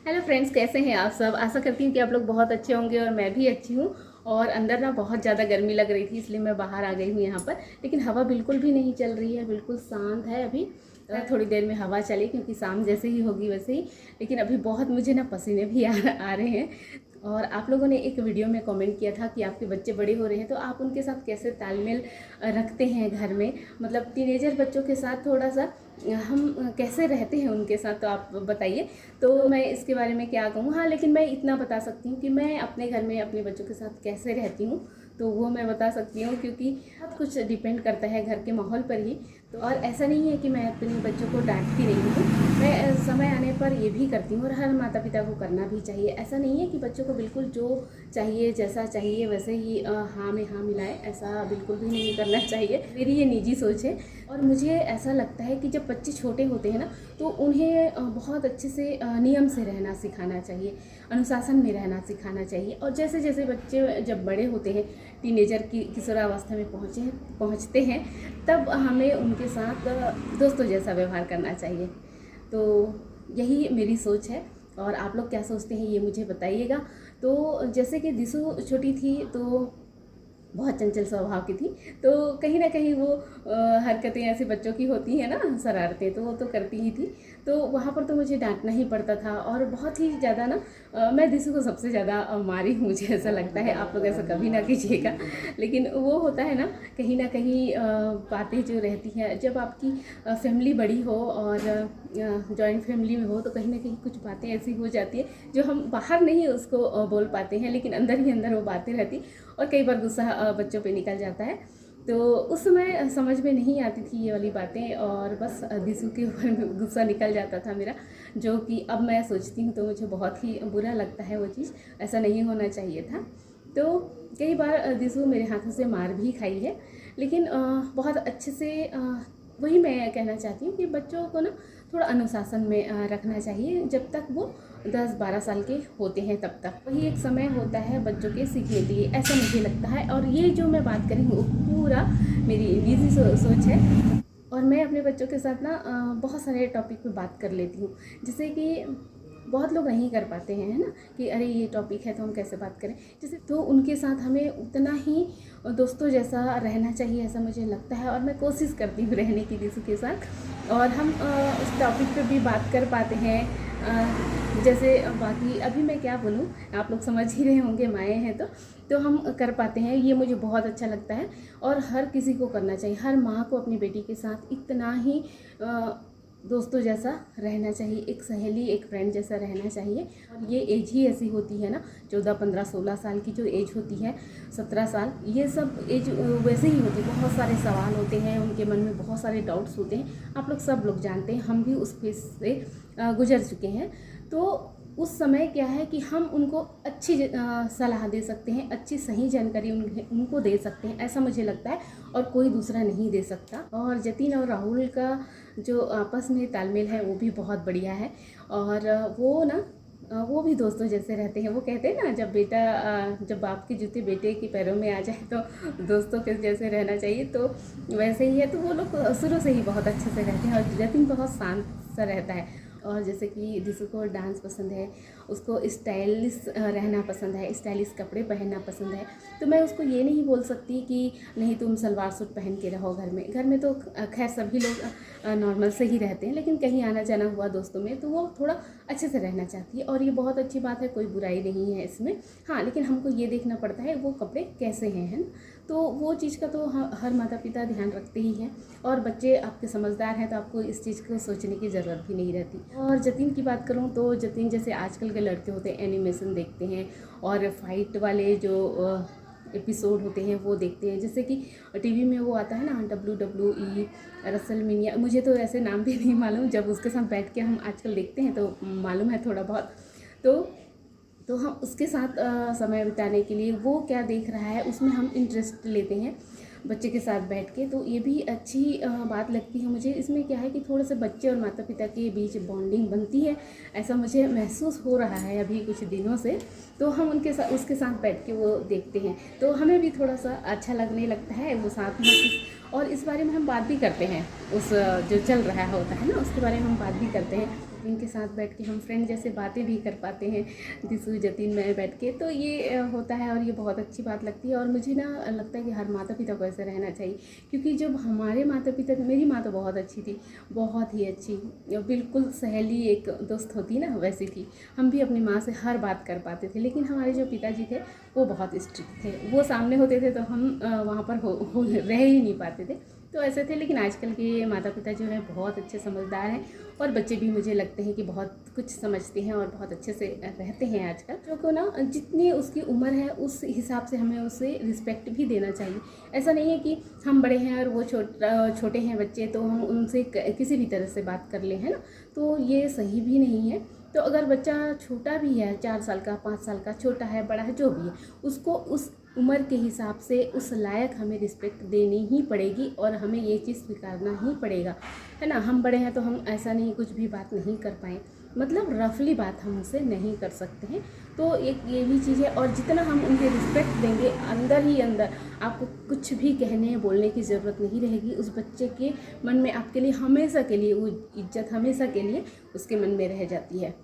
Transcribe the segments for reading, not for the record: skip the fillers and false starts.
Hello friends, कैसे हैं आप सब। आशा करती हूँ कि आप लोग बहुत अच्छे होंगे और मैं भी अच्छी हूँ। और अंदर ना बहुत ज़्यादा गर्मी लग रही थी, इसलिए मैं बाहर आ गई हूँ यहाँ पर। लेकिन हवा बिल्कुल भी नहीं चल रही है, बिल्कुल शांत है अभी। थोड़ी देर में हवा चली क्योंकि शाम जैसे ही होगी वैसे ही। लेकिन अभी बहुत मुझे ना पसीने भी आ रहे हैं। और आप लोगों ने एक वीडियो में कमेंट किया था कि आपके बच्चे बड़े हो रहे हैं तो आप उनके साथ कैसे तालमेल रखते हैं घर में, मतलब टीनेजर बच्चों के साथ थोड़ा सा हम कैसे रहते हैं उनके साथ, तो आप बताइए। तो मैं इसके बारे में क्या कहूँ। हाँ, लेकिन मैं इतना बता सकती हूँ कि मैं अपने घर में अपने बच्चों के साथ कैसे रहती हूँ, तो वो मैं बता सकती हूँ क्योंकि बहुत कुछ डिपेंड करता है घर के माहौल पर ही। तो और ऐसा नहीं है कि मैं अपने बच्चों को डांटती नहीं हूँ, मैं समय आने पर ये भी करती हूँ और हर माता पिता को करना भी चाहिए। ऐसा नहीं है कि बच्चों को बिल्कुल जो चाहिए जैसा चाहिए वैसे ही हाँ में हाँ मिलाए, ऐसा बिल्कुल भी नहीं करना चाहिए। मेरी ये निजी सोच है। और मुझे ऐसा लगता है कि जब बच्चे छोटे होते हैं ना तो उन्हें बहुत अच्छे से नियम से रहना सिखाना चाहिए, अनुशासन में रहना सिखाना चाहिए। और जैसे जैसे बच्चे जब बड़े होते हैं, टीनेजर की किशोरावस्था में पहुँचते हैं, तब हमें उनके साथ दोस्तों जैसा व्यवहार करना चाहिए। तो यही मेरी सोच है। और आप लोग क्या सोचते हैं ये मुझे बताइएगा। तो जैसे कि दिशु छोटी थी तो बहुत चंचल स्वभाव की थी, तो कहीं ना कहीं वो हरकतें ऐसे बच्चों की होती हैं ना, शरारतें, तो वो तो करती ही थी। तो वहाँ पर तो मुझे डांटना ही पड़ता था और बहुत ही ज़्यादा ना मैं दिशु को सबसे ज़्यादा मारी हूँ, मुझे ऐसा लगता है। आप लोग ऐसा कभी ना कीजिएगा। लेकिन वो होता है ना कहीं बातें जो रहती हैं, जब आपकी फैमिली बड़ी हो और जॉइंट फैमिली में हो तो कहीं ना कहीं कुछ बातें ऐसी हो जाती है जो हम बाहर नहीं उसको बोल पाते हैं, लेकिन अंदर ही अंदर वो बातें रहती और कई बार गुस्सा बच्चों पे निकल जाता है। तो उस समय समझ में नहीं आती थी ये वाली बातें और बस दिशु के ऊपर गुस्सा निकल जाता था मेरा, जो कि अब मैं सोचती हूँ तो मुझे बहुत ही बुरा लगता है। वो चीज़ ऐसा नहीं होना चाहिए था। तो कई बार दिशु मेरे हाथों से मार भी खाई है, लेकिन बहुत अच्छे से वही मैं कहना चाहती हूँ कि बच्चों को ना थोड़ा अनुशासन में रखना चाहिए। जब तक वो 10-12 साल के होते हैं तब तक वही एक समय होता है बच्चों के सीखने के लिए, ऐसा मुझे लगता है। और ये जो मैं बात करी हूँ पूरा मेरी निजी सोच है। और मैं अपने बच्चों के साथ ना बहुत सारे टॉपिक पे बात कर लेती हूँ, जैसे कि बहुत लोग नहीं कर पाते हैं, है ना, कि अरे ये टॉपिक है तो हम कैसे बात करें। जैसे तो उनके साथ हमें उतना ही दोस्तों जैसा रहना चाहिए, ऐसा मुझे लगता है। और मैं कोशिश करती हूँ रहने की दिशु के साथ, और हम उस टॉपिक पे भी बात कर पाते हैं। जैसे बाकी अभी मैं क्या बोलूँ, आप लोग समझ ही रहे होंगे, माएँ हैं तो हम कर पाते हैं। ये मुझे बहुत अच्छा लगता है और हर किसी को करना चाहिए। हर माँ को अपनी बेटी के साथ इतना ही दोस्तों जैसा रहना चाहिए, एक सहेली एक फ्रेंड जैसा रहना चाहिए। और ये एज ही ऐसी होती है ना, 14, 15, 16 साल की जो एज होती है, 17 साल, ये सब एज वैसे ही होती है। बहुत सारे सवाल होते हैं उनके मन में, बहुत सारे डाउट्स होते हैं। आप लोग सब लोग जानते हैं, हम भी उस फेज से गुजर चुके हैं। तो उस समय क्या है कि हम उनको अच्छी सलाह दे सकते हैं, अच्छी सही जानकारी उनको दे सकते हैं, ऐसा मुझे लगता है। और कोई दूसरा नहीं दे सकता। और जतिन और राहुल का जो आपस में तालमेल है वो भी बहुत बढ़िया है। और वो भी दोस्तों जैसे रहते हैं। वो कहते हैं ना, जब बाप के जूते बेटे के पैरों में आ जाए तो दोस्तों के जैसे रहना चाहिए, तो वैसे ही है। तो वो लोग शुरू से ही बहुत अच्छे से रहते हैं और जतिन बहुत शांत सा रहता है। और जैसे कि दिशु को डांस पसंद है, उसको स्टाइलिश रहना पसंद है, स्टाइलिश कपड़े पहनना पसंद है। तो मैं उसको ये नहीं बोल सकती कि नहीं तुम सलवार सूट पहन के रहो घर में तो खैर सभी लोग नॉर्मल से ही रहते हैं, लेकिन कहीं आना जाना हुआ दोस्तों में तो वो थोड़ा अच्छे से रहना चाहती है। और ये बहुत अच्छी बात है, कोई बुराई नहीं है इसमें। हाँ, लेकिन हमको ये देखना पड़ता है वो कपड़े कैसे हैं, है ना। तो वो चीज़ का तो हर माता पिता ध्यान रखते ही हैं। और बच्चे आपके समझदार हैं तो आपको इस चीज़ को सोचने की ज़रूरत भी नहीं रहती। और जतिन की बात करूँ तो जतिन जैसे आजकल के लड़के होते हैं, एनिमेशन देखते हैं और फाइट वाले जो एपिसोड होते हैं वो देखते हैं। जैसे कि टीवी में वो आता है ना WWE, रेसलमेनिया, मुझे तो ऐसे नाम भी नहीं मालूम, जब उसके साथ बैठ के हम आजकल देखते हैं तो मालूम है थोड़ा बहुत। तो हम उसके साथ समय बिताने के लिए वो क्या देख रहा है उसमें हम इंटरेस्ट लेते हैं बच्चे के साथ बैठ के। तो ये भी अच्छी बात लगती है मुझे। इसमें क्या है कि थोड़े से बच्चे और माता पिता के बीच बॉन्डिंग बनती है, ऐसा मुझे महसूस हो रहा है अभी कुछ दिनों से। तो हम उसके साथ बैठ के वो देखते हैं तो हमें भी थोड़ा सा अच्छा लगने लगता है वो साथ में। और इस बारे में हम बात भी करते हैं, उस जो चल रहा होता है ना उसके बारे में हम बात भी करते हैं। इनके साथ बैठ के हम फ्रेंड जैसे बातें भी कर पाते हैं, दिशु जतिन मैं बैठ के, तो ये होता है और ये बहुत अच्छी बात लगती है। और मुझे ना लगता है कि हर माता पिता को ऐसे रहना चाहिए, क्योंकि जब हमारे माता पिता, मेरी माँ तो बहुत अच्छी थी, बहुत ही अच्छी, बिल्कुल सहेली एक दोस्त होती ना वैसी थी। हम भी अपनी माँ से हर बात कर पाते थे, लेकिन हमारे जो पिताजी थे वो बहुत स्ट्रिक्ट थे, वो सामने होते थे तो हम वहाँ पर रह ही नहीं पाते थे, तो ऐसे थे। लेकिन आजकल के माता पिता जो है बहुत अच्छे समझदार हैं, और बच्चे भी मुझे लगते हैं कि बहुत कुछ समझते हैं और बहुत अच्छे से रहते हैं आजकल। जो को ना जितनी उसकी उम्र है उस हिसाब से हमें उसे रिस्पेक्ट भी देना चाहिए। ऐसा नहीं है कि हम बड़े हैं और वो छोटे हैं बच्चे, तो हम उनसे किसी भी तरह से बात कर लें, है ना, तो ये सही भी नहीं है। तो अगर बच्चा छोटा भी है, 4 साल का, 5 साल का, छोटा है, बड़ा है, जो भी है, उसको उस उम्र के हिसाब से उस लायक हमें रिस्पेक्ट देनी ही पड़ेगी, और हमें ये चीज़ स्वीकारना ही पड़ेगा, है ना। हम बड़े हैं तो हम ऐसा नहीं कुछ भी बात नहीं कर पाएँ, मतलब रफली बात हम उनसे नहीं कर सकते हैं। तो एक ये भी चीज़ है, और जितना हम उनके रिस्पेक्ट देंगे, अंदर ही अंदर आपको कुछ भी कहने बोलने की ज़रूरत नहीं रहेगी। उस बच्चे के मन में आपके लिए हमेशा के लिए वो इज्जत हमेशा के लिए उसके मन में रह जाती है।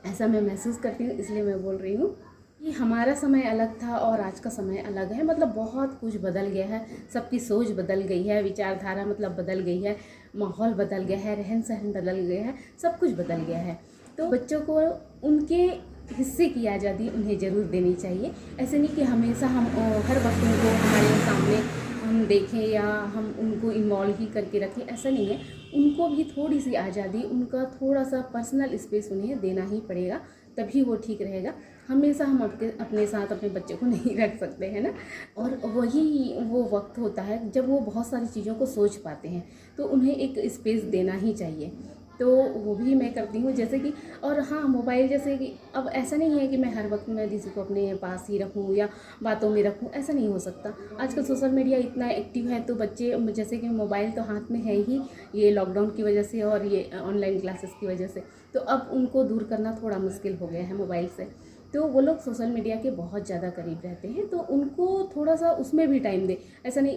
ऐसा मैं महसूस करती हूँ, इसलिए मैं बोल रही हूँ कि हमारा समय अलग था और आज का समय अलग है। मतलब बहुत कुछ बदल गया है, सबकी सोच बदल गई है, विचारधारा मतलब बदल गई है, माहौल बदल गया है, रहन सहन बदल गया है, सब कुछ बदल गया है। तो बच्चों को उनके हिस्से की आज़ादी उन्हें ज़रूर देनी चाहिए। ऐसे नहीं कि हमेशा हम हर वक्त उनको हमारे सामने हम देखें या हम उनको इन्वॉल्व ही करके रखें, ऐसा नहीं है। उनको भी थोड़ी सी आज़ादी, उनका थोड़ा सा पर्सनल स्पेस उन्हें देना ही पड़ेगा, तभी वो ठीक रहेगा। हमेशा हम अपने साथ अपने बच्चे को नहीं रख सकते, है ना। और वही वो वक्त होता है जब वो बहुत सारी चीज़ों को सोच पाते हैं, तो उन्हें एक स्पेस देना ही चाहिए। तो वो भी मैं करती हूँ, जैसे कि, और हाँ, मोबाइल जैसे कि अब ऐसा नहीं है कि मैं हर वक्त मैं किसी को अपने पास ही रखूँ या बातों में रखूँ, ऐसा नहीं हो सकता। आजकल सोशल मीडिया इतना एक्टिव है, तो बच्चे जैसे कि मोबाइल तो हाथ में है ही, ये लॉकडाउन की वजह से और ये ऑनलाइन क्लासेस की वजह से, तो अब उनको दूर करना थोड़ा मुश्किल हो गया है मोबाइल से। तो वो लोग सोशल मीडिया के बहुत ज़्यादा करीब रहते हैं, तो उनको थोड़ा सा उसमें भी टाइम दे। ऐसा नहीं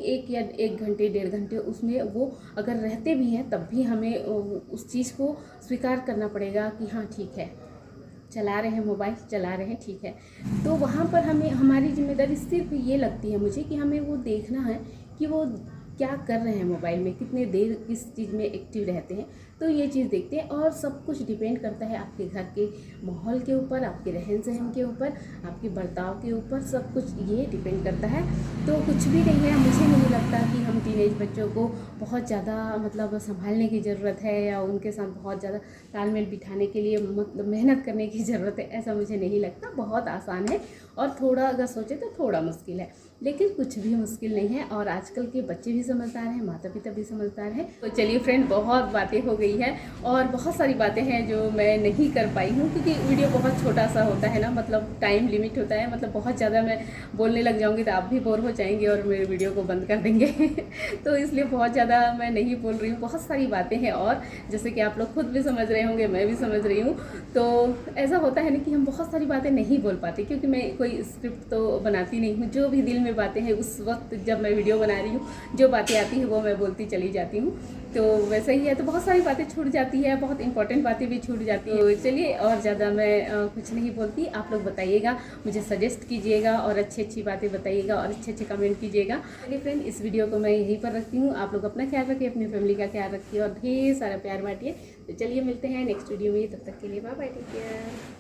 1 घंटे 1.5 घंटे उसमें वो अगर रहते भी हैं, तब भी हमें उस चीज़ को स्वीकार करना पड़ेगा कि हाँ ठीक है, चला रहे हैं मोबाइल, चला रहे हैं, ठीक है। तो वहाँ पर हमें हमारी जिम्मेदारी सिर्फ ये लगती है मुझे कि हमें वो देखना है कि वो क्या कर रहे हैं मोबाइल में, कितने देर किस चीज़ में एक्टिव रहते हैं, तो ये चीज़ देखते हैं। और सब कुछ डिपेंड करता है आपके घर के माहौल के ऊपर, आपके रहन सहन के ऊपर, आपके बर्ताव के ऊपर, सब कुछ ये डिपेंड करता है। तो कुछ भी नहीं है, मुझे नहीं लगता कि हम टीनेज बच्चों को बहुत ज़्यादा मतलब संभालने की ज़रूरत है या उनके साथ बहुत ज़्यादा तालमेल बिठाने के लिए मतलब मेहनत करने की ज़रूरत है, ऐसा मुझे नहीं लगता। बहुत आसान है, और थोड़ा अगर सोचे तो थोड़ा मुश्किल है, लेकिन कुछ भी मुश्किल नहीं है। और आजकल के बच्चे भी समझदार हैं, माता पिता भी समझदार हैं। तो चलिए फ्रेंड, बहुत बातें हो गई है, और बहुत सारी बातें हैं जो मैं नहीं कर पाई हूँ, क्योंकि वीडियो बहुत छोटा सा होता है ना, मतलब टाइम लिमिट होता है। मतलब बहुत ज़्यादा मैं बोलने लग जाऊँगी तो आप भी बोर हो जाएंगे और मेरे वीडियो को बंद कर देंगे तो इसलिए बहुत ज़्यादा मैं नहीं बोल रही हूँ। बहुत सारी बातें हैं, और जैसे कि आप लोग खुद भी समझ रहे होंगे, मैं भी समझ रही हूँ। तो ऐसा होता है ना कि हम बहुत सारी बातें नहीं बोल पाते, क्योंकि मैं कोई स्क्रिप्ट तो बनाती नहीं हूँ। जो भी दिल में बातें हैं उस वक्त जब मैं वीडियो बना रही हूँ, जो बातें आती हैं वो मैं बोलती चली जाती हूँ। तो वैसा ही है, तो बहुत सारी बातें छूट जाती है, बहुत इंपॉर्टेंट बातें भी छूट जाती हैं। तो चलिए, और ज़्यादा मैं कुछ नहीं बोलती। आप लोग बताइएगा, मुझे सजेस्ट कीजिएगा और अच्छी बातें बताइएगा और अच्छे कमेंट कीजिएगा। चलिए फ्रेंड, इस वीडियो को मैं यहीं पर रखती हूँ। आप लोग अपना ख्याल रखिए, अपनी फैमिली का ख्याल रखिए और ढेर सारा प्यार बांटिए। तो चलिए मिलते हैं नेक्स्ट वीडियो में, तब तक के लिए बाय बाय, टेक केयर।